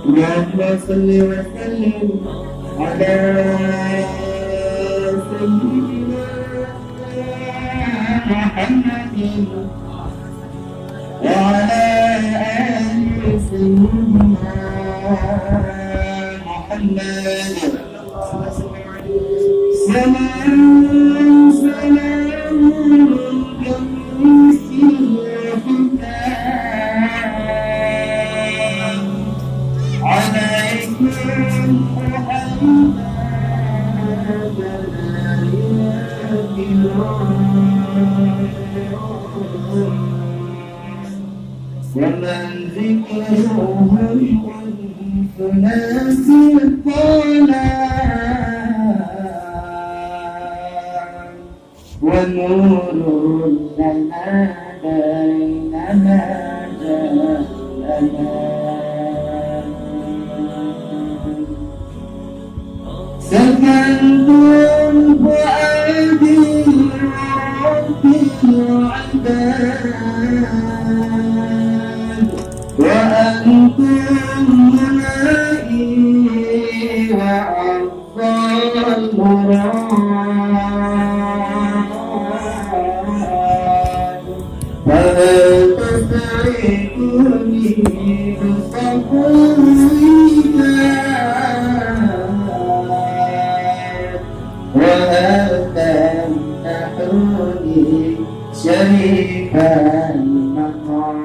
اللهم صل وسلم على سيدنا محمد وعلى آل سيدنا محمد. سلام سلام قدوس الرحمن عليكم ومن ذكره فناس الظلام ونور لنا بينما جاءنا سكنت الفؤاد رب العباد وأنتم منائي وأفضل المراد فلا تسعدني بصبرك ولا تمنحني شريك المقام.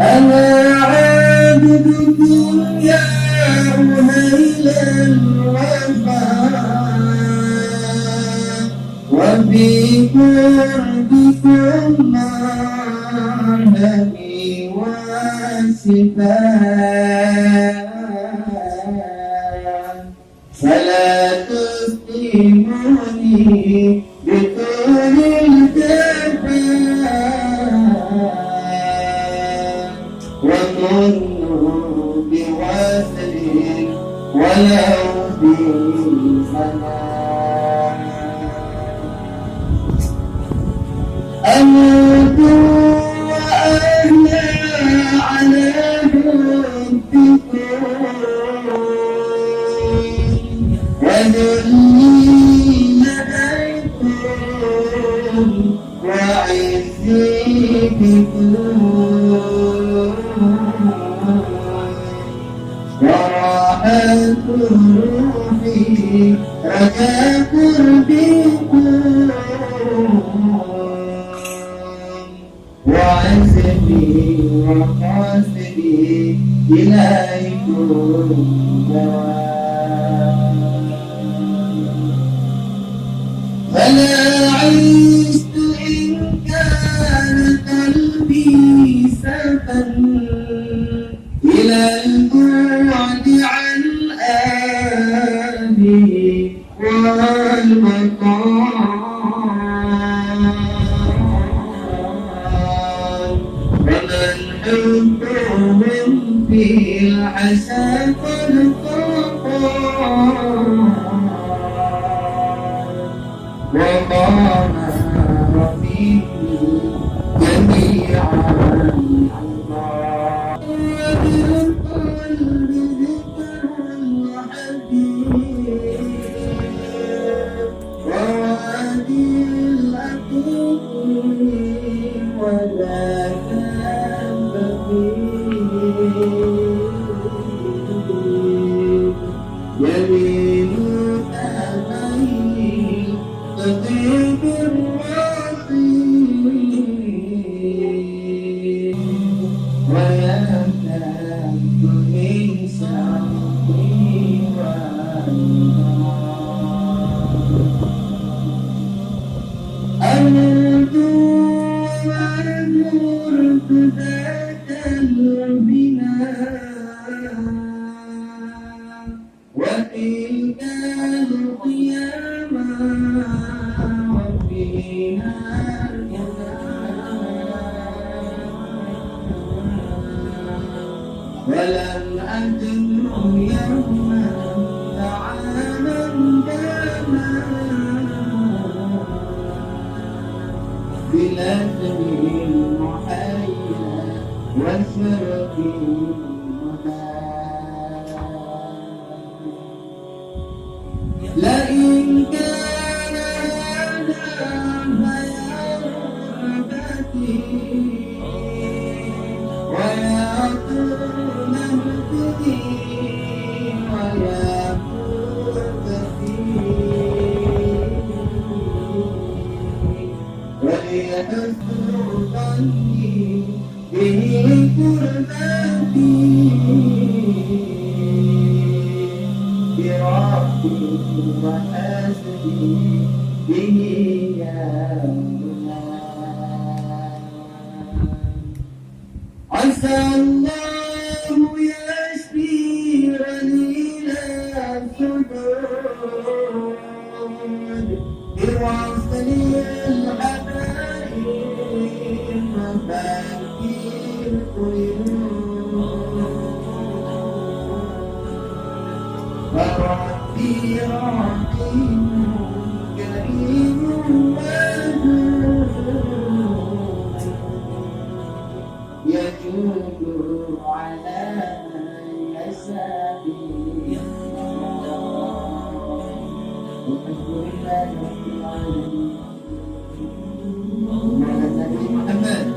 أنا عابدكم يا أهيل الوفاء وفي قربكم مرهبي وشفاء فلا تسلموني بطول الجفاء وكنوا بوصل ولو بزمان أموت وأنا على حبكم وذلي لديكم وعزي بكم وراحة روحي رجاء قربكم وعزمي وقاصدي إليكم فلا عشت إن كان قلبي سفا إلى البعد عن أهلي والمقام ومن حبهم في العسى وقام رفيقي جميعا الله وبالقلب ذكر الحبيب ووادي الأكيد وذاك البغيب يمين أبيه تطيب الرصيد ويهتم من سعي أموت وأمرت ذات البناء وتلك القيامة وفيها ولم أدن يوما تعالى بربي وحسبي به يا الله. عسى الله يشفي غليل الصدور بوصل الحبائب مفاتيح القيوم. فربي رحيم كريم ودود يجود على من يشاء وحب الله رب العالمين. على النبي محمد.